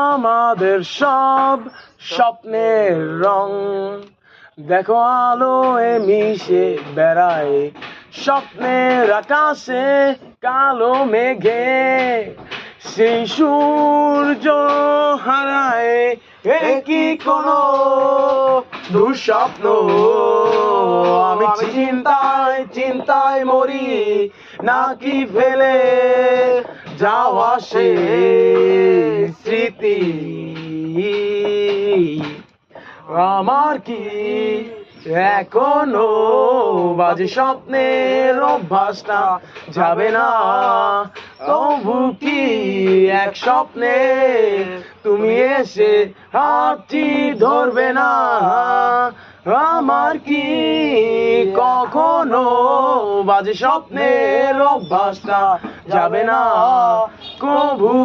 আমাদের সব স্বপ্নের রং দেখো আলোয় মিশে বেড়ায়, স্বপ্নের আকাশে কালো মেঘে সেই সূর্য হারায়। এ কি কোনো দুঃস্বপ্ন? আমি চিন্তায় চিন্তায় মরি, নাকি ফেলে যাওয়া সে স্মৃতি? আমার কি এখনো বাজে স্বপ্নের অভ্যাসটা যাবে না? তবু কি এক স্বপ্নে তুমি এসে হাতটি ধরবে না? আমার কি কখনো বাজে স্বপ্নের অভ্যাসটা যাবে না? কবু